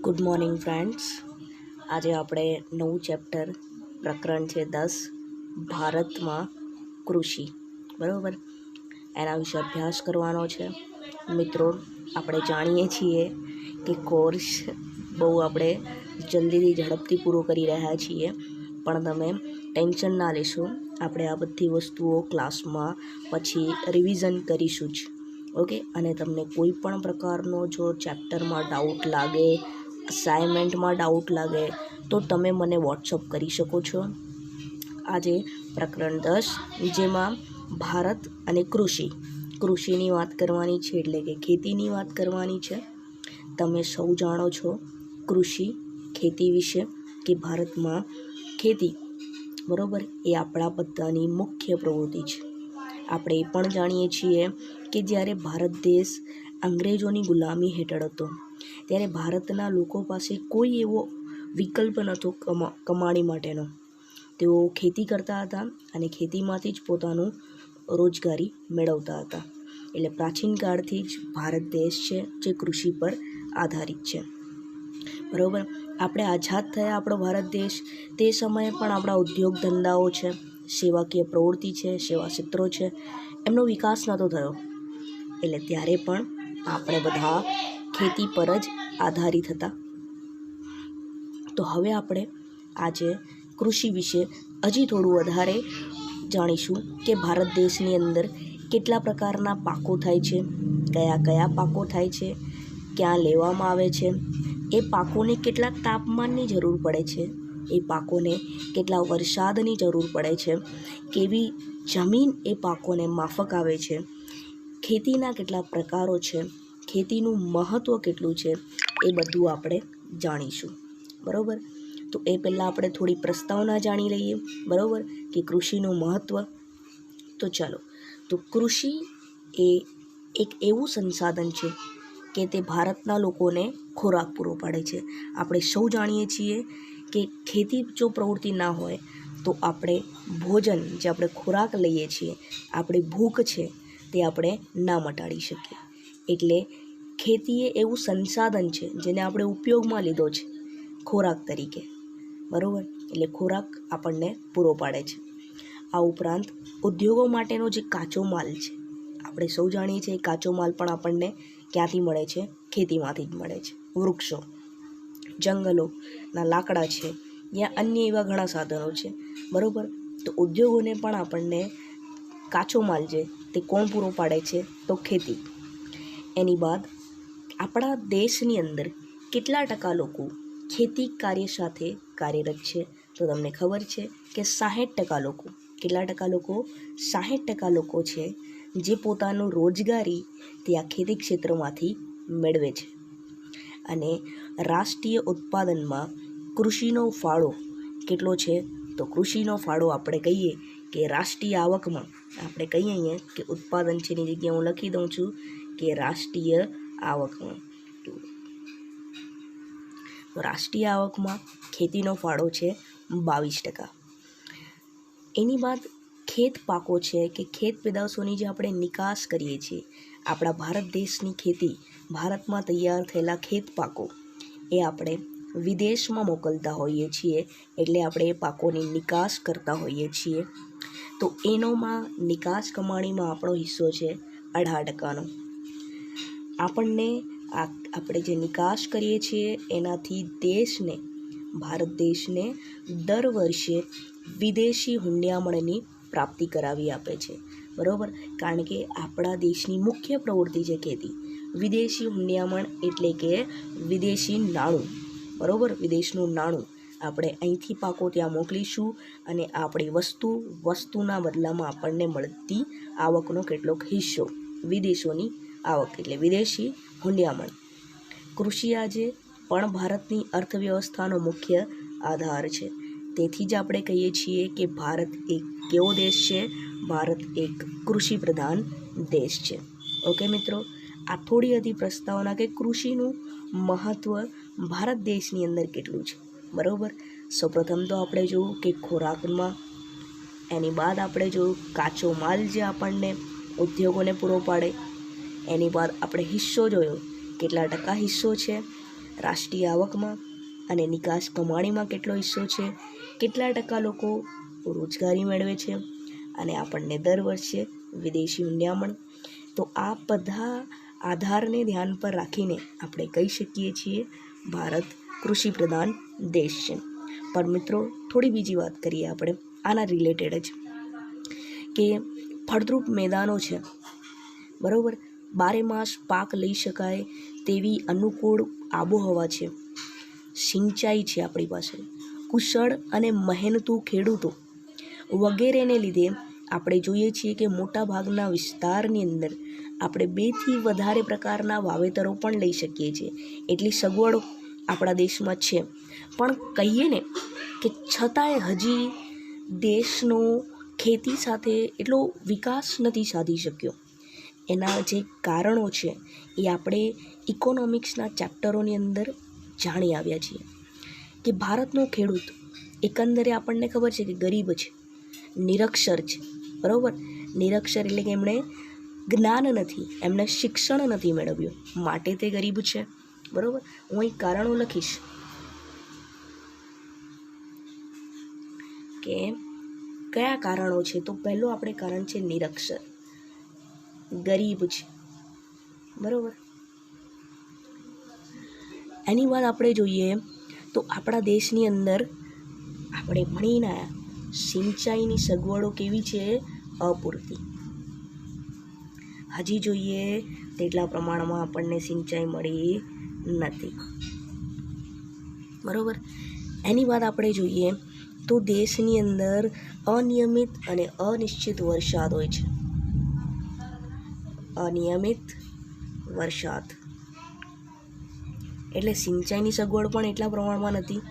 Good morning friends. આજે આપણે નવું ચેપ્ટર પ્રકરણ છે 10 ભારતમાં કૃષિ, બરાબર, એના વિશે અભ્યાસ કરવાનો છે. મિત્રો, આપણે જાણીએ છીએ કે કોર્સ બહુ આપણે જલ્દીથી ઝડપથી પૂરો કરી રહ્યા છીએ, પણ તમે ટેન્શન ના લેશો. આપણે આ બધી વસ્તુઓ ક્લાસમાં પછી રિવિઝન કરીશું જ. ઓકે. અને તમને કોઈ પણ પ્રકારનો જો ચેપ્ટરમાં ડાઉટ લાગે, અસાઇનમેન્ટમાં ડાઉટ લાગે, તો તમે મને વોટ્સઅપ કરી શકો છો. આજે પ્રકરણ 10, જેમાં ભારત અને કૃષિની વાત કરવાની છે, એટલે કે ખેતીની વાત કરવાની છે. તમે સૌ જાણો છો કૃષિ, ખેતી વિશે, કે ભારતમાં ખેતી, બરાબર, એ આપણા બધાની મુખ્ય પ્રવૃત્તિ છે. આપણે એ પણ જાણીએ છીએ કે જ્યારે ભારત દેશ અંગ્રેજોની ગુલામી હેઠળ હતો, ત્યારે ભારતના લોકો પાસે કોઈ એવો વિકલ્પ નહોતો કમાણી માટેનો. તેઓ ખેતી કરતા હતા અને ખેતીમાંથી જ પોતાનું રોજગારી મેળવતા હતા. એટલે પ્રાચીન કાળથી જ ભારત દેશ છે જે કૃષિ પર આધારિત છે, બરાબર. આપણે આઝાદ થયા આપણો ભારત દેશ, તે સમયે પણ આપણા ઉદ્યોગ ધંધાઓ છે, સેવાકીય પ્રવૃત્તિ છે, સેવા ક્ષેત્રો છે, એમનો વિકાસ નહોતો થયો. એટલે ત્યારે પણ આપણે બધા ખેતી પર જ આધારિત હતા. તો હવે આપણે આજે કૃષિ વિશે હજી થોડું વધારે જાણીશું કે ભારત દેશની અંદર કેટલા પ્રકારના પાકો થાય છે, કયા કયા પાકો થાય છે, ક્યાં લેવામાં આવે છે, એ પાકોને કેટલા તાપમાનની જરૂર પડે છે, એ પાકોને કેટલા વરસાદની જરૂર પડે છે, કેવી જમીન એ પાકોને માફક આવે છે, ખેતીના કેટલા પ્રકારો છે, ખેતીનું મહત્ત્વ કેટલું છે, એ બધું આપણે જાણીશું, બરાબર. તો એ પહેલાં આપણે થોડી પ્રસ્તાવના જાણી લઈએ, બરાબર, કે કૃષિનું મહત્ત્વ. તો ચાલો. તો કૃષિ એ એક એવું સંસાધન છે કે તે ભારતના લોકોને ખોરાક પૂરો પાડે છે. આપણે સૌ જાણીએ છીએ કે ખેતી જો પ્રવૃત્તિ ના હોય તો આપણે ભોજન, જે આપણે ખોરાક લઈએ છીએ, આપણી ભૂખ છે, તે આપણે ના મટાડી શકીએ. એટલે ખેતી એ એવું સંસાધન છે જેને આપણે ઉપયોગમાં લીધો છે ખોરાક તરીકે, બરાબર. એટલે ખોરાક આપણને પૂરો પાડે છે. આ ઉપરાંત ઉદ્યોગો માટેનો જે કાચો માલ છે, આપણે સૌ જાણીએ છીએ કાચો માલ પણ આપણને ક્યાંથી મળે છે? ખેતીમાંથી જ મળે છે. વૃક્ષો, જંગલોના લાકડા છે, યા અન્ય એવા ઘણા સાધનો છે, બરાબર. તો ઉદ્યોગોને પણ આપણને કાચો માલ છે તે કોણ પૂરો પાડે છે? તો ખેતી. એની બાદ આપણા દેશની અંદર કેટલા ટકા લોકો ખેતી કાર્ય સાથે કાર્યરત છે? તો તમને ખબર છે કે 60% લોકો. કેટલા ટકા લોકો? 60% લોકો છે જે પોતાનું રોજગારી તે આ ખેતી ક્ષેત્રમાંથી મેળવે છે. અને રાષ્ટ્રીય ઉત્પાદનમાં કૃષિનો ફાળો કેટલો છે? તો કૃષિનો ફાળો આપણે કહીએ કે રાષ્ટ્રીય આવકમાં, આપણે કહીએ અહીંયા કે ઉત્પાદન છે એની જગ્યાએ હું લખી દઉં છું કે રાષ્ટ્રીય આવકમાં. તો રાષ્ટ્રીય આવકમાં ખેતીનો ફાળો છે 22%. એની બાદ ખેત પાકો છે કે ખેત પેદાશોની જે આપણે નિકાસ કરીએ છીએ, આપણા ભારત દેશની ખેતી, ભારતમાં તૈયાર થયેલા ખેત પાકો એ આપણે વિદેશમાં મોકલતા હોઈએ છીએ. એટલે આપણે એ પાકોની નિકાસ કરતા હોઈએ છીએ. તો એનોમાં નિકાસ કમાણીમાં આપણો હિસ્સો છે 18%નો. આપણે જે નિકાસ કરીએ છીએ એનાથી ભારત દેશને દર વર્ષે વિદેશી હુંડિયામણની પ્રાપ્તિ કરાવી આપે છે, બરાબર. કારણ કે આપણા દેશની મુખ્ય પ્રવૃત્તિ છે ખેતી. વિદેશી હુંડિયામણ એટલે કે વિદેશી નાણું, બરાબર. વિદેશનું નાણું આપણે અહીંથી પાકો ત્યાં મોકલીશું અને આપણી વસ્તુના બદલામાં આપણને મળતી આવકનો કેટલોક હિસ્સો, વિદેશોની આવક, એટલે વિદેશી હુંડિયામણ. કૃષિ આજે પણ ભારતની અર્થવ્યવસ્થાનો મુખ્ય આધાર છે. તેથી જ આપણે કહીએ છીએ કે ભારત એક કેવો દેશ છે? ભારત એક કૃષિ પ્રધાન દેશ છે. ઓકે મિત્રો, આ થોડી હતી પ્રસ્તાવના કે કૃષિનું મહત્ત્વ ભારત દેશની અંદર કેટલું છે, બરાબર. સૌપ્રથમ તો આપણે જોયું કે ખોરાકમાં, એની બાદ આપણે જોયું કાચો માલ જે આપણને ઉદ્યોગોને પૂરો પાડે, એની બાદ આપણે હિસ્સો જોયો કેટલા ટકા હિસ્સો છે, રાષ્ટ્રીય આવકમાં અને નિકાસ કમાણીમાં કેટલો હિસ્સો છે, કેટલા ટકા લોકો રોજગારી મેળવે છે, અને આપણને દર વર્ષે વિદેશી હુંડિયામણ. તો આ બધા આધારને ધ્યાન પર રાખીને આપણે કહી શકીએ છીએ ભારત કૃષિ પ્રધાન દેશ છે. પણ મિત્રો, થોડી બીજી વાત કરીએ આપણે આના રિલેટેડ જ, કે ફળદ્રુપ મેદાનો છે, બરાબર, બારે માસ પાક લઈ શકાય તેવી અનુકૂળ આબોહવા છે, સિંચાઈ છે આપણી પાસે, કુશળ અને મહેનતુ ખેડૂતો વગેરેને લીધે આપણે જોઈએ છીએ કે મોટાભાગના વિસ્તારની અંદર આપણે 2થી વધારે પ્રકારના વાવેતરો પણ લઈ શકીએ છીએ. એટલી સગવડો આપણા દેશમાં છે. પણ કહીએ ને કે છતાંય હજી દેશનો ખેતી સાથે એટલો વિકાસ નથી સાધી શક્યો. એના જે કારણો છે એ આપણે ઇકોનોમિક્સના ચેપ્ટરોની અંદર જાણી આવ્યા છીએ કે ભારતનો ખેડૂત એકંદરે આપણને ખબર છે કે ગરીબ છે, નિરક્ષર છે, બરાબર. નિરક્ષર એટલે કે એમણે જ્ઞાન નથી, એમણે શિક્ષણ નથી મેળવ્યું, માટે તે ગરીબ છે, બરાબર. હું અહીં કારણો લખીશ કે કયા કારણો છે. તો પહેલું આપણે કારણ છે નિરક્ષર, ગરીબ છે, બરાબર. એની વાત આપણે જોઈએ તો આપણા દેશની અંદર આપણે ભણીને આવ્યા, સિંચાઈની સગવડો કેવી છે? અપૂરતી. હજી જોઈએ તેટલા પ્રમાણમાં આપણને સિંચાઈ મળી નથી, બરાબર. એની વાત આપણે જોઈએ તો દેશની અંદર અનિયમિત અને અનિશ્ચિત વરસાદ હોય છે. અનિયમિત વરસાદ એટલે સિંચાઈની સગવડ પણ એટલા પ્રમાણમાં નથી,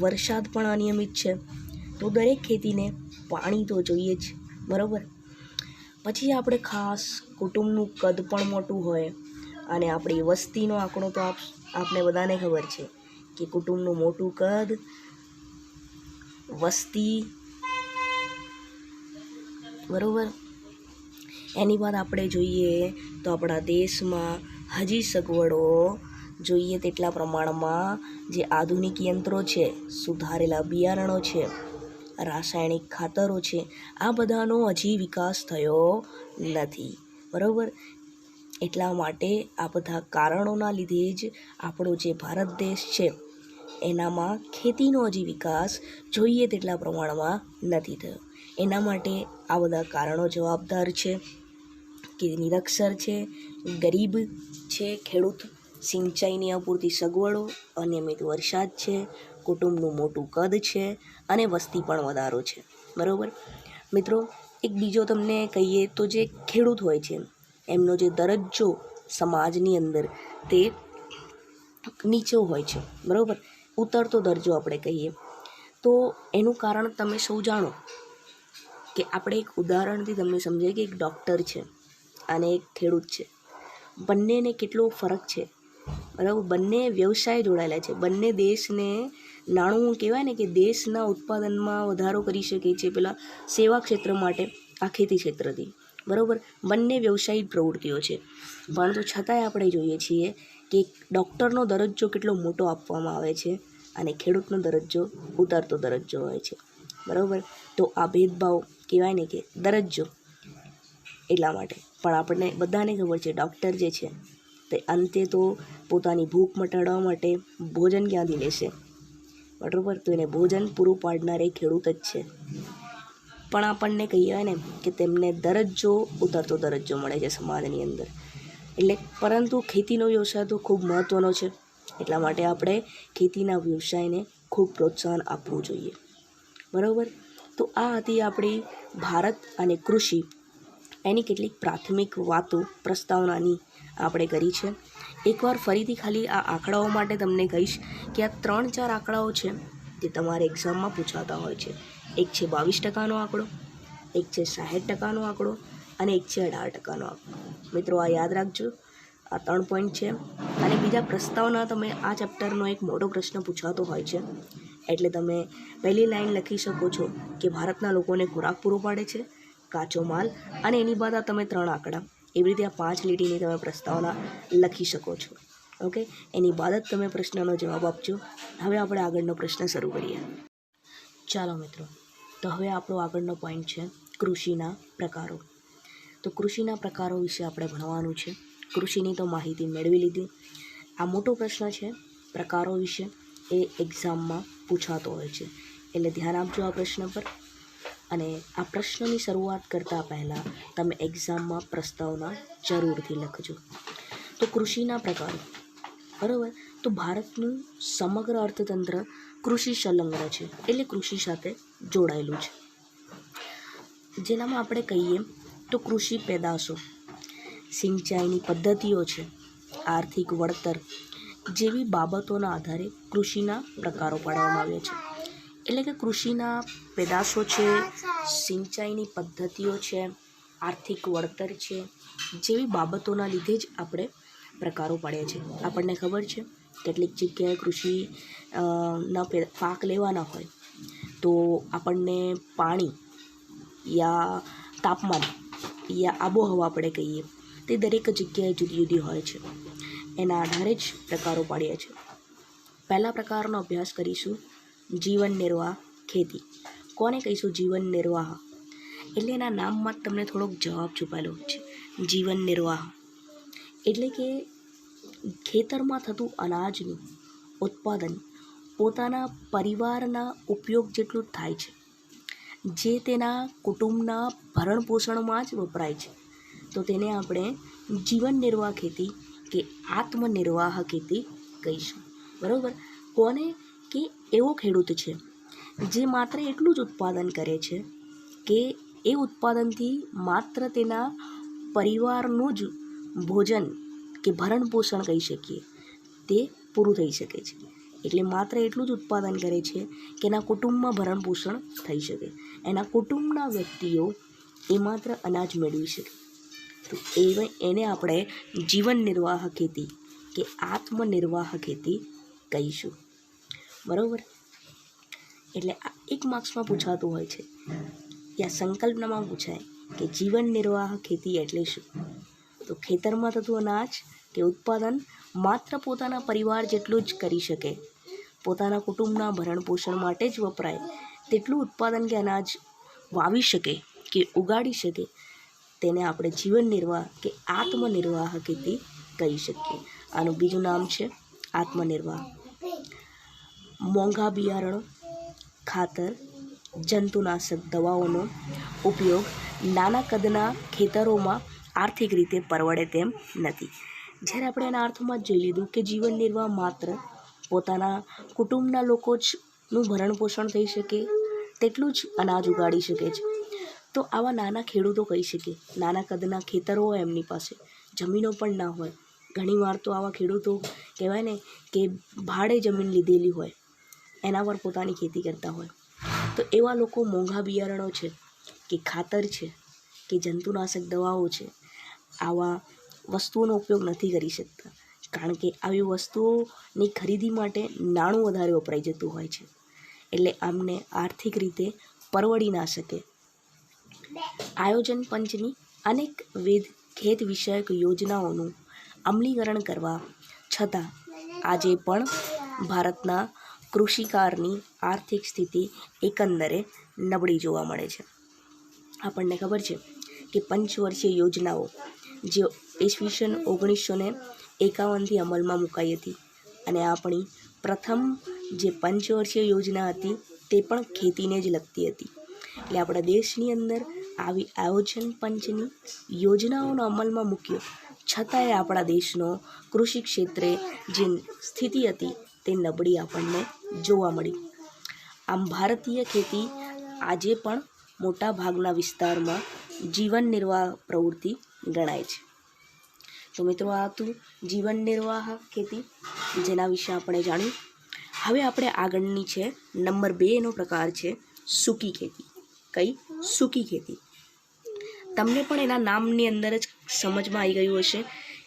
વરસાદ પણ અનિયમિત છે. તો દરેક ખેતીને પાણી તો જોઈએ જ, બરાબર. પછી આપણે ખાસ કુટુંબનું કદ પણ મોટું હોય, અને આપણી વસ્તીનો આંકડો તો આપને બધાને ખબર છે કે કુટુંબનું મોટું કદ, વસ્તી, બરાબર. એની વાત આપણે જોઈએ તો આપણા દેશમાં હજી સગવડો જોઈએ તેટલા પ્રમાણમાં જે આધુનિક યંત્રો છે, સુધારેલા બિયારણો છે, રાસાયણિક ખાતરો છે, આ બધાનો હજી વિકાસ થયો નથી, બરાબર. એટલા માટે આ બધા કારણોના લીધે જ આપણો જે ભારત દેશ છે એનામાં ખેતીનો હજી વિકાસ જોઈએ તેટલા પ્રમાણમાં નથી થયો. એના માટે આ બધા કારણો જવાબદાર છે કે નિરક્ષર છે, ગરીબ છે ખેડૂત, સિંચાઈની અપૂરતી સગવડો, અનિયમિત વરસાદ છે, કુટુંબનું મોટું કદ છે, અને વસ્તી પણ વધારો છે, બરાબર. મિત્રો, એક બીજો તમને કહીએ તો જે ખેડૂત હોય છે એમનો જે દરજ્જો સમાજની અંદર તે નીચો હોય છે, બરાબર. ઉતરતો દરજ્જો આપણે કહીએ તો એનું કારણ તમે સૌ જાણો કે આપણે એક ઉદાહરણથી તમને સમજાય કે એક ડૉક્ટર છે અને એક ખેડૂત છે. બંનેને કેટલો ફરક છે, બરાબર. બંને વ્યવસાય જોડાયેલા છે, બંને દેશને નાણું કહેવાય ને કે દેશના ઉત્પાદનમાં વધારો કરી શકે છે પેલા સેવા ક્ષેત્ર માટે આ ખેતી ક્ષેત્રથી, બરાબર. બંને વ્યવસાયિક પ્રવૃત્તિઓ છે, પરંતુ છતાંય આપણે જોઈએ છીએ કે ડૉક્ટરનો દરજ્જો કેટલો મોટો આપવામાં આવે છે અને ખેડૂતનો દરજ્જો ઉતરતો દરજ્જો હોય છે, બરાબર. તો આ ભેદભાવ કહેવાય ને કે દરજ્જો એટલા માટે. પણ આપણને બધાને ખબર છે ડૉક્ટર જે છે તે અંતે તો પોતાની ભૂખ મટાડવા માટે ભોજન ક્યાંથી લેશે, બરાબર. તો એને ભોજન પૂરું પાડનાર એ ખેડૂત જ છે. પણ આપણને કહીએ ને કે તેમને દરજ્જો ઉતરતો દરજ્જો મળે છે સમાજની અંદર. એટલે પરંતુ ખેતીનો વ્યવસાય તો ખૂબ મહત્ત્વનો છે, એટલા માટે આપણે ખેતીના વ્યવસાયને ખૂબ પ્રોત્સાહન આપવું જોઈએ, બરાબર. તો આ હતી આપણી ભારત અને કૃષિ, એની કેટલીક પ્રાથમિક વાતો પ્રસ્તાવનાની આપણે કરી છે. એકવાર ફરીથી ખાલી આ આંકડાઓ માટે તમને કહીશ કે આ 3-4 આંકડાઓ છે જે તમારે એક્ઝામમાં પૂછાતા હોય છે. એક છે 22% આંકડો, એક છે 60% આંકડો, અને એક છે 18% આંકડો. મિત્રો, આ યાદ રાખજો, આ 3 પોઈન્ટ છે. અને બીજા પ્રસ્તાવના તમે આ ચેપ્ટરનો એક મોટો પ્રશ્ન પૂછાતો હોય છે, એટલે તમે પહેલી લાઈન લખી શકો છો કે ભારતના લોકોને ખોરાક પૂરો પાડે છે, કાચો માલ, અને એની બાદ આ તમે 3 આંકડા, એવી રીતે આ 5 લીટીની તમે પ્રસ્તાવના લખી શકો છો. ઓકે, એની બાદ જ તમે પ્રશ્નનો જવાબ આપજો. હવે આપણે આગળનો પ્રશ્ન શરૂ કરીએ. ચાલો મિત્રો, તો હવે આપણો આગળનો પોઈન્ટ છે કૃષિના પ્રકારો. તો કૃષિના પ્રકારો વિશે આપણે ભણવાનું છે. કૃષિની તો માહિતી મેળવી લીધી. આ મોટો પ્રશ્ન છે પ્રકારો વિશે, એ એક્ઝામમાં પૂછાતો હોય છે, એટલે ધ્યાન આપજો આ પ્રશ્ન પર. અને આ પ્રશ્નની શરૂઆત કરતાં પહેલાં તમે એક્ઝામમાં પ્રસ્તાવના જરૂરથી લખજો. તો કૃષિના પ્રકારો, બરાબર. તો ભારતનું સમગ્ર અર્થતંત્ર કૃષિ સંલગ્ન છે, એટલે કૃષિ સાથે જોડાયેલું છે. જેનામાં આપણે કહીએ તો કૃષિ પેદાશો, સિંચાઈની પદ્ધતિઓ છે, આર્થિક વળતર જેવી બાબતોના આધારે કૃષિના પ્રકારો પાડવામાં આવ્યા છે. એટલે કે કૃષિના પેદાશો છે, સિંચાઈની પદ્ધતિઓ છે, આર્થિક વળતર છે, જેવી બાબતોના લીધે જ આપણે પ્રકારો પાડ્યા છે. આપણને ખબર છે કેટલીક જગ્યાએ કૃષિ ના પાક લેવાના હોય તો આપણને પાણી યા તાપમાન યા આબોહવા આપણે કહીએ તે દરેક જગ્યાએ જુદી જુદી હોય છે. એના આધારે જ પ્રકારો પાડ્યા છે. પહેલા પ્રકારનો અભ્યાસ કરીશું જીવન નિર્વાહ ખેતી. કોને કહીશું જીવન નિર્વાહ? એટલે એના નામમાં જ તમને થોડોક જવાબ છુપાયેલો છે. જીવન નિર્વાહ એટલે કે ખેતરમાં થતું અનાજનું ઉત્પાદન પોતાના પરિવારના ઉપયોગ જેટલું જ થાય છે, જે તેના કુટુંબના ભરણ પોષણમાં જ વપરાય છે. તો તેને આપણે જીવન નિર્વાહ ખેતી કે આત્મનિર્વાહ ખેતી કહીશું. બરાબર. કોને? કે એવો ખેડૂત છે જે માત્ર એટલું જ ઉત્પાદન કરે છે કે એ ઉત્પાદનથી માત્ર તેના પરિવારનું જ ભોજન કે ભરણ પોષણ કહી શકીએ તે પૂરું થઈ શકે છે. એટલે માત્ર એટલું જ ઉત્પાદન કરે છે કે એના કુટુંબમાં ભરણ પોષણ થઈ શકે, એના કુટુંબના વ્યક્તિઓ એ માત્ર અનાજ મેળવી શકે. તો એને આપણે જીવન નિર્વાહ ખેતી કે આત્મનિર્વાહ ખેતી કહીશું. બરાબર. એટલે આ એક માર્ક્સમાં પૂછાતું હોય છે, યા સંકલ્પનામાં પૂછાય કે જીવન નિર્વાહ ખેતી એટલે શું? તો ખેતરમાં થતું અનાજ કે ઉત્પાદન માત્ર પોતાના પરિવાર જેટલું જ કરી શકે, પોતાના કુટુંબના ભરણ પોષણ માટે જ વપરાય તેટલું ઉત્પાદન કે અનાજ વાવી શકે કે ઉગાડી શકે, તેને આપણે જીવન નિર્વાહ કે આત્મનિર્વાહ ખેતી કહી શકીએ. આનું બીજું નામ છે આત્મનિર્વાહ. મોંઘા બિયારણો, ખાતર, જંતુનાશક દવાઓનો ઉપયોગ નાના કદના ખેતરોમાં આર્થિક રીતે પરવડે તેમ નથી. જ્યારે આપણે એના અર્થમાં જ જોઈ લીધું કે જીવન નિર્વાહ માત્ર પોતાના કુટુંબના લોકો જ નું ભરણ પોષણ થઈ શકે તેટલું જ અનાજ ઉગાડી શકે છે, તો આવા નાના ખેડૂતો કહી શકીએ. નાના કદના ખેતરો હોય, એમની પાસે જમીનો પણ ના હોય. ઘણીવાર તો આવા ખેડૂતો કહેવાય ને કે ભાડે જમીન લીધેલી હોય, એના પર પોતાની ખેતી કરતા હોય. તો એવા લોકો મોંઘા બિયારણો છે કે ખાતર છે કે જંતુનાશક દવાઓ છે, આવા વસ્તુઓનો ઉપયોગ નથી કરી શકતા, કારણ કે આવી વસ્તુઓની ખરીદી માટે નાણું વધારે વપરાઈ જતું હોય છે. એટલે આમને આર્થિક રીતે પરવડી ના શકે. આયોજન પંચની અનેકવિધ ખેત વિષયક યોજનાઓનું અમલીકરણ કરવા છતાં આજે પણ ભારતના કૃષિકારની આર્થિક સ્થિતિ એકંદરે નબળી જોવા મળે છે. આપણને ખબર છે કે પંચવર્ષીય યોજનાઓ જે ઈસવીસન 1951થી અમલમાં મુકાઈ હતી, અને આપણી પ્રથમ જે પંચવર્ષીય યોજના હતી તે પણ ખેતીને જ લગતી હતી. એટલે આપણા દેશની અંદર આવી આયોજન પંચની યોજનાઓનો અમલમાં મૂક્યો, છતાંય આપણા દેશનો કૃષિ ક્ષેત્રે જે સ્થિતિ હતી તે નબળી આપણને જોવા મળી. આમ ભારતીય ખેતી આજે પણ મોટા ભાગના વિસ્તારમાં જીવન નિર્વાહ પ્રવૃત્તિ ગણાય છે. તો મિત્રો, આ હતું જીવન નિર્વાહ ખેતી, જેના વિશે આપણે જાણ્યું. હવે આપણે આગળની છે નંબર 2નો પ્રકાર છે સૂકી ખેતી. કઈ? સૂકી ખેતી. તમને પણ એના નામની અંદર જ સમજમાં આવી ગયું હશે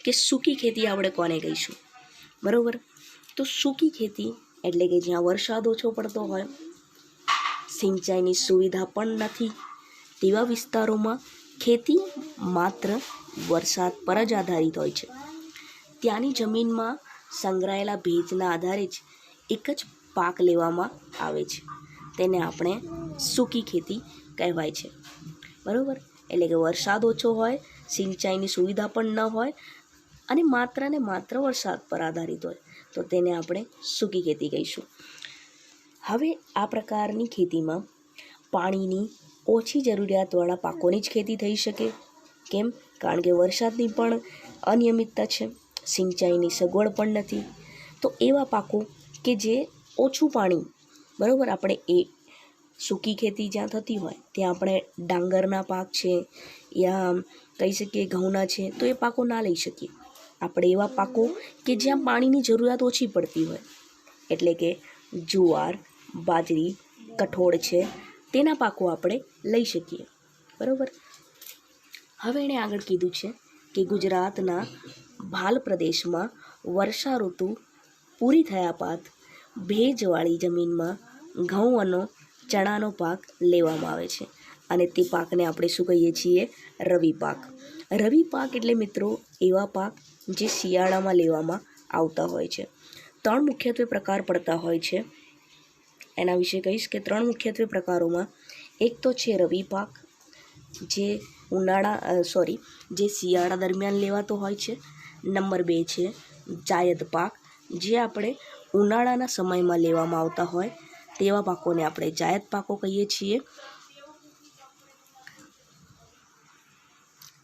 કે સૂકી ખેતી આપણે કોને કહીશું. બરાબર. તો સૂકી ખેતી એટલે કે જ્યાં વરસાદ ઓછો પડતો હોય, સિંચાઈની સુવિધા પણ નથી, તેવા વિસ્તારોમાં ખેતી માત્ર વરસાદ પર જ આધારિત હોય છે. ત્યાંની જમીનમાં સંગ્રહાયેલા ભેજના આધારે જ એક જ પાક લેવામાં આવે છે. તેને આપણે સૂકી ખેતી કહેવાય છે. બરાબર, એટલે કે વરસાદ ઓછો હોય, સિંચાઈની સુવિધા પણ ન હોય અને માત્ર વરસાદ પર આધારિત હોય તો તેને આપણે સૂકી ખેતી કહીશું. હવે આ પ્રકારની ખેતીમાં પાણીની ઓછી જરૂરિયાતવાળા પાકોની જ ખેતી થઈ શકે. કેમ? કારણ કે વરસાદની પણ અનિયમિતતા છે, સિંચાઈની સગવડ પણ નથી. તો એવા પાકો કે જે ઓછું પાણી, બરાબર, આપણે એ સૂકી ખેતી જ્યાં થતી હોય ત્યાં આપણે ડાંગરના પાક છે યા કહી શકીએ ઘઉંના છે, તો એ પાકો ના લઈ શકીએ. આપણે એવા પાકો કે જ્યાં પાણીની જરૂરિયાત ઓછી પડતી હોય, એટલે કે જુવાર, બાજરી, કઠોળ છે, તેના પાકો આપણે લઈ શકીએ. બરાબર. હવે એણે આગળ કીધું છે કે ગુજરાતના ભાલ પ્રદેશમાં વર્ષા ઋતુ પૂરી થયા બાદ ભેજવાળી જમીનમાં ઘઉં અને ચણાનો પાક લેવામાં આવે છે અને તે પાકને આપણે શું કહીએ છીએ? રવિ પાક. રવિ પાક એટલે મિત્રો એવા પાક જે શિયાળામાં લેવામાં આવતા હોય છે. 3 મુખ્યત્વે પ્રકાર પડતા હોય છે. એના વિશે કહીશ કે 3 મુખ્યત્વે પ્રકારોમાં એક તો છે રવિ પાક, જે શિયાળા દરમિયાન લેવાતો હોય છે. નંબર 2 છે જાયદ પાક, જે આપણે ઉનાળાના સમયમાં લેવામાં આવતા હોય તેવા પાકોને આપણે જાયદ પાકો કહીએ છીએ.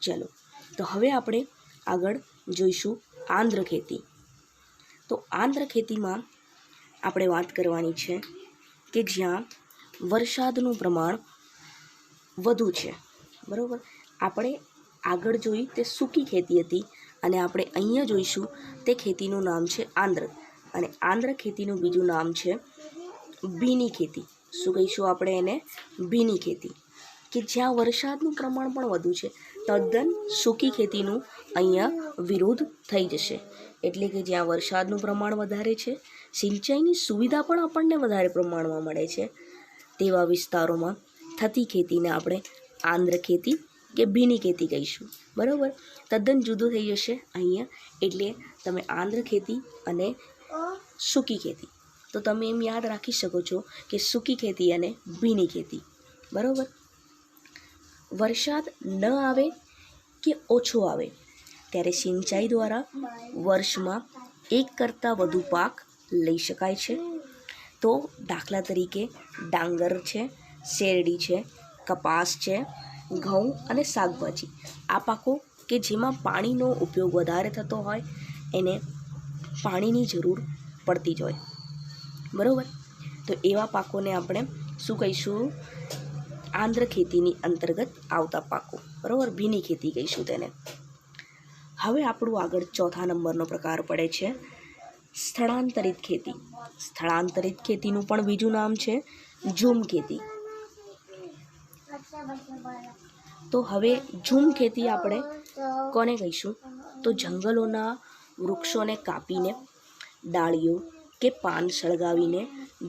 ચલો, તો હવે આપણે આગળ જોઈશું આંધ્ર ખેતી. તો આંધ્ર ખેતીમાં આપણે વાત કરવાની છે કે જ્યાં વરસાદનું પ્રમાણ વધુ છે. બરાબર. આપણે આગળ જોઈ તે સૂકી ખેતી હતી અને આપણે અહીંયા જોઈશું તે ખેતીનું નામ છે આંધ્ર. અને આંધ્ર ખેતીનું બીજું નામ છે ભીની ખેતી. શું કહીશું આપણે એને? ભીની ખેતી, કે જ્યાં વરસાદનું પ્રમાણ પણ વધુ છે. તદ્દન સૂકી ખેતીનું અહીંયા વિરોધ થઈ જશે. એટલે કે જ્યાં વરસાદનું પ્રમાણ વધારે છે, સિંચાઈની સુવિધા પણ આપણને વધારે પ્રમાણમાં મળે છે, તેવા વિસ્તારોમાં થતી ખેતીને આપણે આંધ્ર ખેતી કે ભીની ખેતી કહીશું. બરાબર. તદ્દન જુદું થઈ જશે અહીંયા. એટલે તમે આંધ્ર ખેતી અને સૂકી ખેતી, તો તમે એમ યાદ રાખી શકો છો કે સૂકી ખેતી અને ભીની ખેતી. બરાબર. વરસાદ ન આવે કે ઓછો આવે ત્યારે સિંચાઈ દ્વારા વર્ષમાં એક કરતાં વધુ પાક લઈ શકાય છે. તો દાખલા તરીકે ડાંગર છે, શેરડી છે, કપાસ છે, ઘઉં અને શાકભાજી, આ પાકો કે જેમાં પાણીનો ઉપયોગ વધારે થતો હોય, એને પાણીની જરૂર પડતી જ હોય. બરાબર. તો એવા પાકોને આપણે શું કહીશું? આંધ્ર ખેતીની અંતર્ગત આવતા પાકો. બરાબર. ભીની ખેતી કહીશું તેને. હવે આપણું આગળ ચોથા નંબરનો પ્રકાર પડે છે સ્થળાંતરિત ખેતી. સ્થળાંતરિત ખેતીનું પણ બીજું નામ છે ઝૂમ ખેતી. તો હવે ઝૂમ ખેતી આપણે કોને કહીશું? તો જંગલોના વૃક્ષોને કાપીને, ડાળીઓ કે પાન સળગાવીને,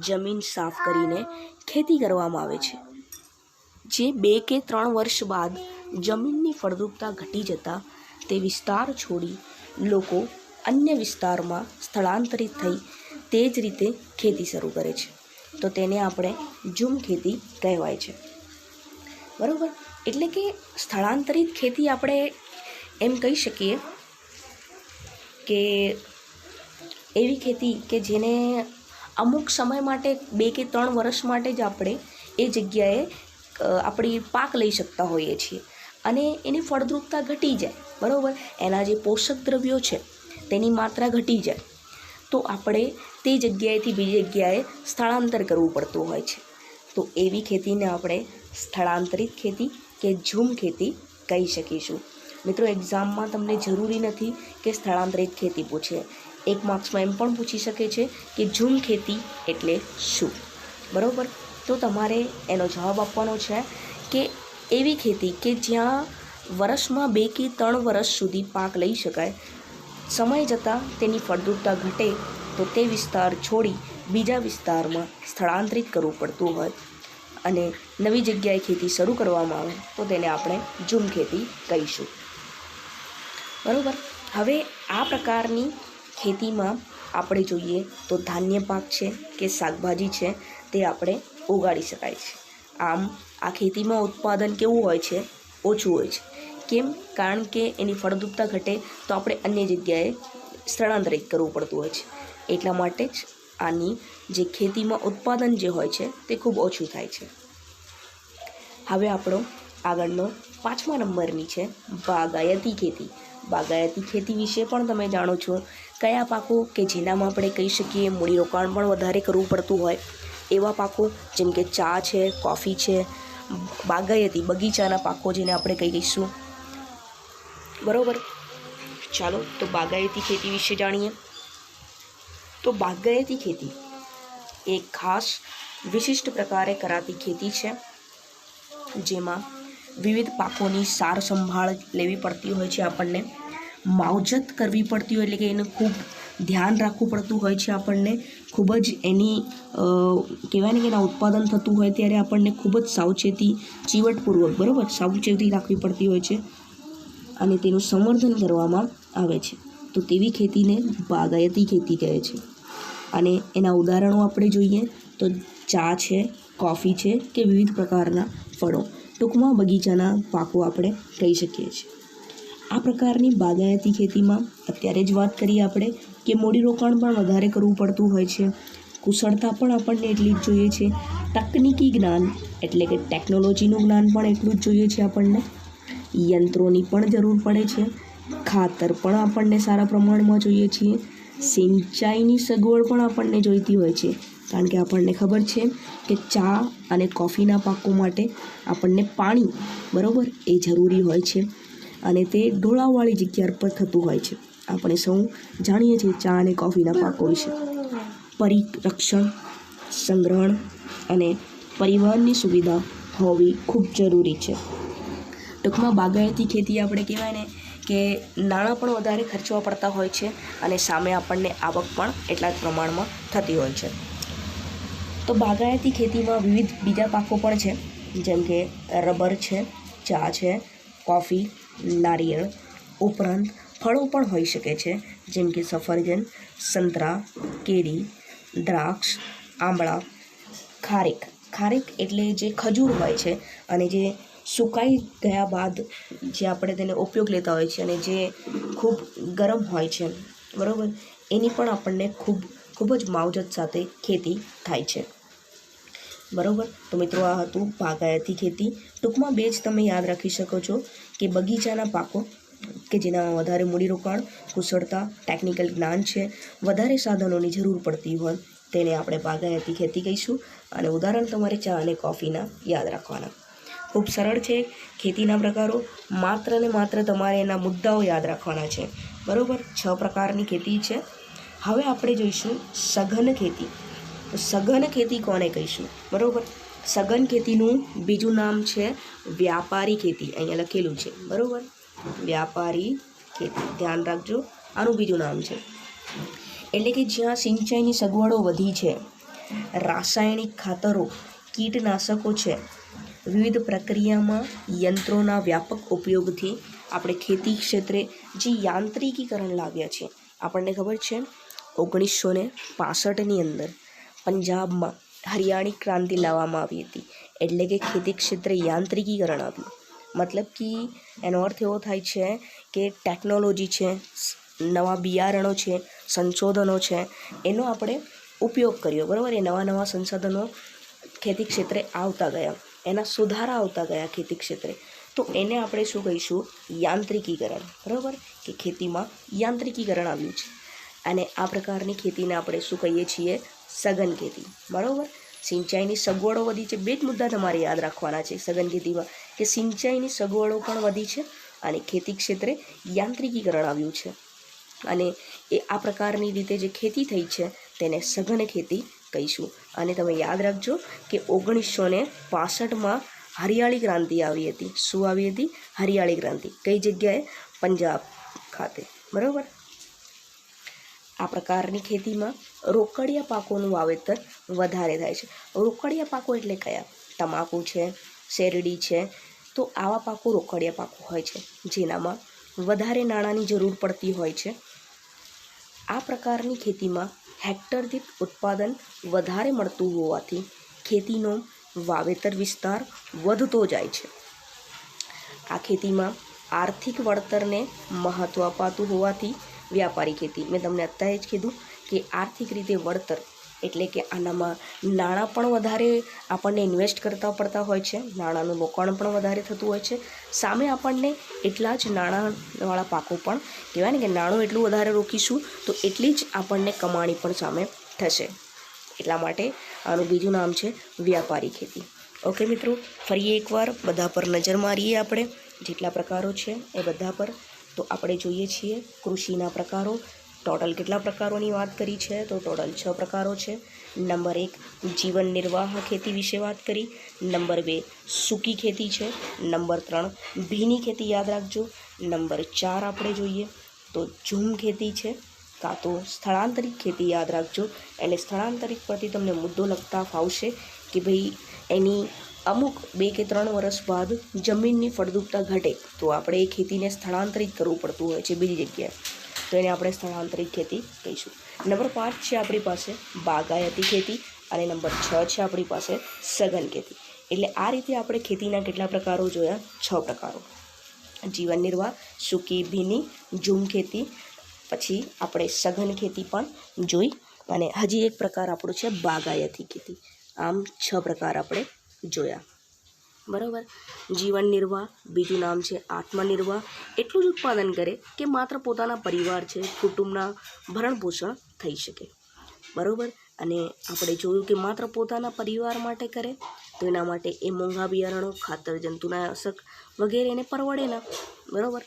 જમીન સાફ કરીને ખેતી કરવામાં આવે છે. જે 2 કે 3 વર્ષ બાદ જમીનની ફળદ્રુપતા ઘટી જતાં તે વિસ્તાર છોડી લોકો અન્ય વિસ્તારમાં સ્થળાંતરિત થઈ તે જ રીતે ખેતી શરૂ કરે છે. તો તેને આપણે ઝૂમ ખેતી કહેવાય છે. બરાબર. એટલે કે સ્થળાંતરિત ખેતી આપણે એમ કહી શકીએ કે એવી ખેતી કે જેને અમુક સમય માટે 2 કે 3 વર્ષ માટે જ આપણે એ જગ્યાએ આપણી પાક લઈ શકતા હોઈએ છીએ અને એની ફળદ્રુપતા ઘટી જાય. બરાબર. એના જે પોષક દ્રવ્યો છે તેની માત્રા ઘટી જાય તો આપણે તે જગ્યાએથી બીજી જગ્યાએ સ્થળાંતર કરવું પડતું હોય છે. તો એવી ખેતીને આપણે સ્થળાંતરિત ખેતી કે ઝૂમ ખેતી કહી શકીશું. મિત્રો, એક્ઝામમાં તમને જરૂરી નથી કે સ્થળાંતરિત ખેતી પૂછે. 1 માર્ક્સમાં એમ પણ પૂછી શકે છે કે ઝૂમ ખેતી એટલે શું. બરાબર. તો તમારે એનો જવાબ આપવાનો છે કે એવી ખેતી કે જ્યાં વર્ષમાં 2 કે 3 વર્ષ સુધી પાક લઈ શકાય, સમય જતાં તેની ફળદ્રુપતા ઘટે તો તે વિસ્તાર છોડી બીજા વિસ્તારમાં સ્થળાંતરિત કરવું પડતું હોય અને નવી જગ્યાએ ખેતી શરૂ કરવામાં આવે તો તેને આપણે ઝૂમ ખેતી કહીશું. બરાબર. હવે આ પ્રકારની ખેતીમાં આપણે જોઈએ તો ધાન્ય પાક છે કે શાકભાજી છે તે આપણે ઉગાડી શકાય છે. આમ આ ખેતીમાં ઉત્પાદન કેવું હોય છે? ઓછું હોય છે. કેમ? કારણ કે એની ફળદ્રુપતા ઘટે તો આપણે અન્ય જગ્યાએ સ્થળાંતરિત કરવું પડતું હોય છે. એટલા માટે જ આની જે ખેતીમાં ઉત્પાદન જે હોય છે તે ખૂબ ઓછું થાય છે. હવે આપણો આગળનો 5મા નંબરની છે બાગાયતી ખેતી. બાગાયતી ખેતી વિશે પણ તમે જાણો છો. કયા પાકો કે જેનામાં આપણે કહી શકીએ મૂડીરોકાણ પણ વધારે કરવું પડતું હોય એવા પાકો જેમ કે ચા છે, કોફી છે, બાગાયતી બગીચાના પાકો જેને આપણે કહીશું. બરાબર. ચાલો તો બાગાયતી ખેતી વિશે જાણીએ. તો બાગાયતી ખેતી એક ખાસ વિશિષ્ટ પ્રકારે કરાતી ખેતી છે જેમાં વિવિધ પાકોની સાર સંભાળ લેવી પડતી હોય છે. આપણને માવજત કરવી પડતી હોય એટલે કે એનું ખૂબ ધ્યાન રાખવું પડતું હોય છે. આપણને ખૂબ જ એની કહેવાય ને કે એના ઉત્પાદન થતું હોય ત્યારે આપણને ખૂબ જ સાવચેતી ચીવટપૂર્વક બરાબર સાવચેતી રાખવી પડતી હોય છે અને તેનું સંવર્ધન કરવામાં આવે છે. તો તેવી ખેતીને બાગાયતી ખેતી કહે છે. અને એના ઉદાહરણો આપણે જોઈએ તો ચા છે, કોફી છે કે વિવિધ પ્રકારના ફળો, ટૂંકમાં બગીચાના પાકો આપણે કહી શકીએ છીએ. આ પ્રકારની બાગાયતી ખેતીમાં અત્યારે જ વાત કરીએ આપણે કે મૂડીરોકાણ પણ વધારે કરવું પડતું હોય છે. કુશળતા પણ આપણને એટલી જ જોઈએ છે. તકનીકી જ્ઞાન એટલે કે ટેકનોલોજીનું જ્ઞાન પણ એટલું જ જોઈએ છે. આપણને યંત્રોની પણ જરૂર પડે છે. ખાતર પણ આપણને સારા પ્રમાણમાં જોઈએ છીએ. સિંચાઈની સગવડ પણ આપણને જોઈતી હોય છે. કારણ કે આપણને ખબર છે કે ચા અને કોફીના પાકો માટે આપણને પાણી બરાબર એ જરૂરી હોય છે અને તે ઢોળાવવાળી જગ્યા પર થતું હોય છે. આપણે સૌ જાણીએ છીએ ચા અને કોફીના પાકો વિશે. પરિરક્ષણ, સંગ્રહણ અને પરિવહનની સુવિધા હોવી ખૂબ જરૂરી છે. ટૂંકમાં બાગાયતી ખેતી આપણે કહેવાય ને કે નાણાં પણ વધારે ખર્ચવા પડતા હોય છે અને સામે આપણને આવક પણ એટલા જ પ્રમાણમાં થતી હોય છે. તો બાગાયતી ખેતીમાં વિવિધ બીજા પાકો પણ છે જેમ કે રબર છે, ચા છે, કોફી, નારિયેળ ઉપરાંત ફળો પણ હોઈ શકે છે જેમ કે સફરજન, સંતરા, કેરી, દ્રાક્ષ, આંબળા, ખારેક એટલે જે ખજૂર હોય છે અને જે સુકાઈ ગયા બાદ જે આપણે તેને ઉપયોગ લેતા હોય છે અને જે ખૂબ ગરમ હોય છે બરાબર એની પણ આપણને ખૂબ જ માવજત સાથે ખેતી થાય છે. બરાબર. તો મિત્રો આ હતું બાગાયતી ખેતી. ટૂંકમાં બે જ તમે યાદ રાખી શકો છો કે બગીચાના પાકો કે જેનામાં વધારે મૂડીરોકાણ, કુશળતા, ટેકનિકલ જ્ઞાન છે, વધારે સાધનોની જરૂર પડતી હોય તેને આપણે બાગાયતી ખેતી કહીશું. અને ઉદાહરણ તમારે ચા અને કોફીના યાદ રાખવાના. ખૂબ સરળ છે ખેતીના પ્રકારો. માત્ર ને માત્ર તમારે એના મુદ્દાઓ યાદ રાખવાના છે. બરાબર. 6 પ્રકારની ખેતી છે. હવે આપણે જોઈશું સઘન ખેતી. તો સઘન ખેતી કોને કહીશું? બરાબર. સઘન ખેતીનું બીજું નામ છે વ્યાપારી ખેતી. અહીંયા લખેલું છે બરાબર. વ્યાપારી ખેતી ધ્યાન રાખજો. આનું બીજું નામ છે એટલે કે જ્યાં સિંચાઈની સગવડો વધી છે, રાસાયણિક ખાતરો, કીટનાશકો છે, વિવિધ પ્રક્રિયામાં યંત્રોના વ્યાપક ઉપયોગથી આપણે ખેતી ક્ષેત્રે જે યાંત્રિકીકરણ લાવ્યા છે. આપણને ખબર છે 1965ની અંદર પંજાબમાં હરિયાળી ક્રાંતિ લાવવામાં આવી હતી. એટલે કે ખેતી ક્ષેત્રે યાંત્રિકીકરણ આવ્યું. મતલબ કે એનો અર્થ એવો થાય છે કે ટેકનોલોજી છે, નવા બિયારણો છે, સંશોધનો છે એનો આપણે ઉપયોગ કર્યો બરાબર. એ નવા સંસાધનો ખેતી ક્ષેત્રે આવતા ગયા, એના સુધારા આવતા ગયા ખેતી ક્ષેત્રે. તો એને આપણે શું કહીશું? યાંત્રિકીકરણ. બરાબર. કે ખેતીમાં યાંત્રિકીકરણ આવ્યું છે અને આ પ્રકારની ખેતીને આપણે શું કહીએ છીએ? સઘન ખેતી. બરાબર. સિંચાઈની સગવડો વધી છે. બે જ મુદ્દા તમારે યાદ રાખવાના છે સઘન ખેતીમાં કે સિંચાઈની સગવડો પણ વધી છે અને ખેતી ક્ષેત્રે યાંત્રિકીકરણ આવ્યું છે અને એ આ પ્રકારની રીતે જે ખેતી થઈ છે તેને સઘન ખેતી કહીશું. અને તમે યાદ રાખજો કે 1965માં હરિયાળી ક્રાંતિ આવી હતી. શું આવી હતી? હરિયાળી ક્રાંતિ. કઈ જગ્યાએ? પંજાબ ખાતે. બરાબર. આ પ્રકારની ખેતીમાં રોકડિયા પાકોનું વાવેતર વધારે થાય છે. રોકડિયા પાકો એટલે કયા? તમાકુ છે, શેરડી છે. તો આવા પાકો રોકડિયા પાકો હોય છે જેનામાં વધારે નાણાંની જરૂર પડતી હોય છે. આ પ્રકારની ખેતીમાં હેક્ટર દીઠ ઉત્પાદન વધારે મળતું હોવાથી ખેતીનો વાવેતર વિસ્તાર વધતો જાય છે. આ ખેતીમાં આર્થિક વળતરને મહત્ત્વ અપાતું હોવાથી વ્યાપારી ખેતી, મેં તમને અત્યારે જ કીધું કે આર્થિક રીતે વળતર એટલે કે આનામાં નાણાં પણ વધારે આપણને ઇન્વેસ્ટ કરતા પડતા હોય છે, નાણાંનું રોકાણ પણ વધારે થતું હોય છે, સામે આપણને એટલા જ નાણાંવાળા પાકો પણ કહેવાય ને કે નાણું એટલું વધારે રોકીશું તો એટલી જ આપણને કમાણી પણ સામે થશે. એટલા માટે આનું બીજું નામ છે વ્યાપારી ખેતી. ઓકે મિત્રો, ફરી એકવાર બધા પર નજર મારીએ આપણે જેટલા પ્રકારો છે એ બધા પર. તો આપણે જોઈએ છીએ કૃષિના પ્રકારો. ટોટલ કેટલા પ્રકારોની વાત કરી છે? તો ટોટલ 6 પ્રકારો છે. નંબર 1 જીવન નિર્વાહ ખેતી વિશે વાત કરી. નંબર 2 સૂકી ખેતી છે. નંબર 3 ભીની ખેતી યાદ રાખજો. નંબર 4 આપણે જોઈએ તો ઝૂમ ખેતી છે, કાં તો સ્થળાંતરિત ખેતી યાદ રાખજો. એટલે સ્થળાંતરિત પરથી તમને મુદ્દો લખતા ફાવશે કે ભાઈ એની અમુક 2 કે 3 વર્ષ બાદ જમીનની ફળદ્રુપતા ઘટે તો આપણે એ ખેતીને સ્થળાંતરિત કરવું પડતું હોય છે બીજી જગ્યાએ, તો એને આપણે સ્થળાંતરિત ખેતી કહીશું. નંબર 5 છે આપણી પાસે બાગાયતી ખેતી અને નંબર 6 છે આપણી પાસે સઘન ખેતી. એટલે આ રીતે આપણે ખેતીના કેટલા પ્રકારો જોયા? 6 પ્રકારો. જીવન નિર્વાહ, સૂકી, ભીની, ઝૂમ ખેતી, પછી આપણે સઘન ખેતી પણ જોઈ અને હજી એક પ્રકાર આપણું છે બાગાયતી ખેતી. આમ 6 પ્રકાર આપણે જોયા. બરાબર. જીવન નિર્વાહ, બીજું નામ છે આત્મનિર્વાહ. એટલું જ ઉત્પાદન કરે કે માત્ર પોતાના પરિવાર છે, કુટુંબના ભરણપોષણ થઈ શકે. બરાબર. અને આપણે જોયું કે માત્ર પોતાના પરિવાર માટે કરે તો એના માટે એ મોંઘા બિયારણો, ખાતર, જંતુનાશક વગેરે એને પરવડે ના. બરાબર.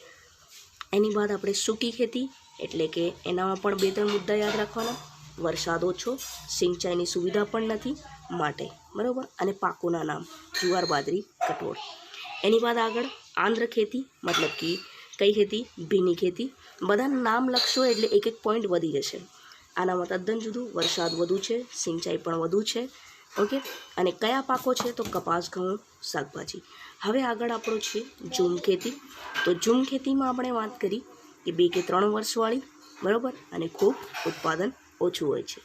એની બાદ આપણે સૂકી ખેતી એટલે કે એનામાં પણ 2-3 મુદ્દા યાદ રાખવાના. વરસાદ ઓછો, સિંચાઈની સુવિધા પણ નથી માટે. બરાબર. અને પાકોના નામ જુવાર, બાજરી, કઠોળ. એની બાદ આગળ આંધ્ર ખેતી મતલબ કે કઈ ખેતી? ભીની ખેતી. બધાના નામ લખશો એટલે એક પોઈન્ટ વધી જશે. આનામાં તદ્દન જુદું, વરસાદ વધુ છે, સિંચાઈ પણ વધુ છે. ઓકે. અને કયા પાકો છે? તો કપાસ, ઘઉં, શાકભાજી. હવે આગળ આપણો છે ઝૂમ ખેતી. તો ઝૂમ ખેતીમાં આપણે વાત કરી કે 2 કે 3 વર્ષવાળી. બરાબર. અને ખૂબ ઉત્પાદન ઓછું હોય છે.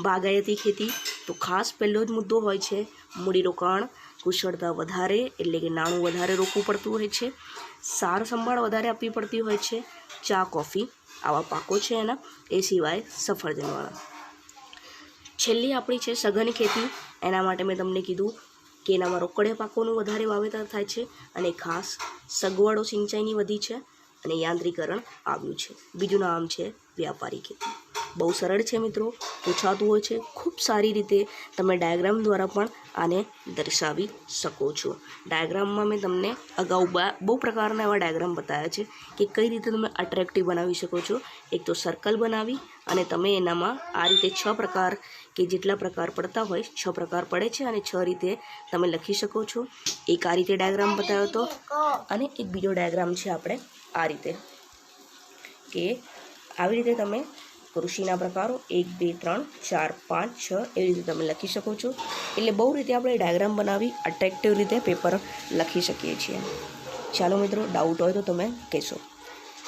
બાગાયતી ખેતી તો ખાસ પહેલો જ મુદ્દો હોય છે મૂડીરોકાણ, કુશળતા વધારે એટલે કે નાણું વધારે રોકવું પડતું હોય છે, સાર સંભાળ વધારે આપવી પડતી હોય છે, ચા, કોફી આવા પાકો છે એના, એ સિવાય સફરજનવાળા. છેલ્લી આપણી છે સઘન ખેતી. એના માટે મેં તમને કીધું કે એનામાં રોકડિયા પાકોનું વધારે વાવેતર થાય છે અને ખાસ સગવડો સિંચાઈની વધી છે અને યાંત્રિકરણ આવ્યું છે. બીજું નામ છે વ્યાપારી ખેતી. બહુ સરળ છે મિત્રો, પૂછાતું હોય છે. ખૂબ સારી રીતે તમે ડાયાગ્રામ દ્વારા પણ આને દર્શાવી શકો છો. ડાયાગ્રામમાં મેં તમને અગાઉ બહુ પ્રકારના એવા ડાયાગ્રામ બતાવ્યા છે કે કઈ રીતે તમે અટ્રેક્ટિવ બનાવી શકો છો. એક તો સર્કલ બનાવી અને તમે એનામાં આ રીતે 6 પ્રકાર કે જેટલા પ્રકાર પડતા હોય 6 પ્રકાર પડે છે અને 6 રીતે તમે લખી શકો છો. એક આ રીતે ડાયાગ્રામ બતાવ્યો હતો અને એક બીજો ડાયાગ્રામ છે આપણે આ રીતે કે આવી રીતે તમે કૃષિના પ્રકારો 1, 2, 3, 4, 5, 6 એવી રીતે તમે લખી શકો છો. એટલે બહુ રીતે આપણે ડાયાગ્રામ બનાવી અટ્રેક્ટિવ રીતે પેપર લખી શકીએ છીએ. ચાલો મિત્રો, ડાઉટ હોય તો તમે કહેશો.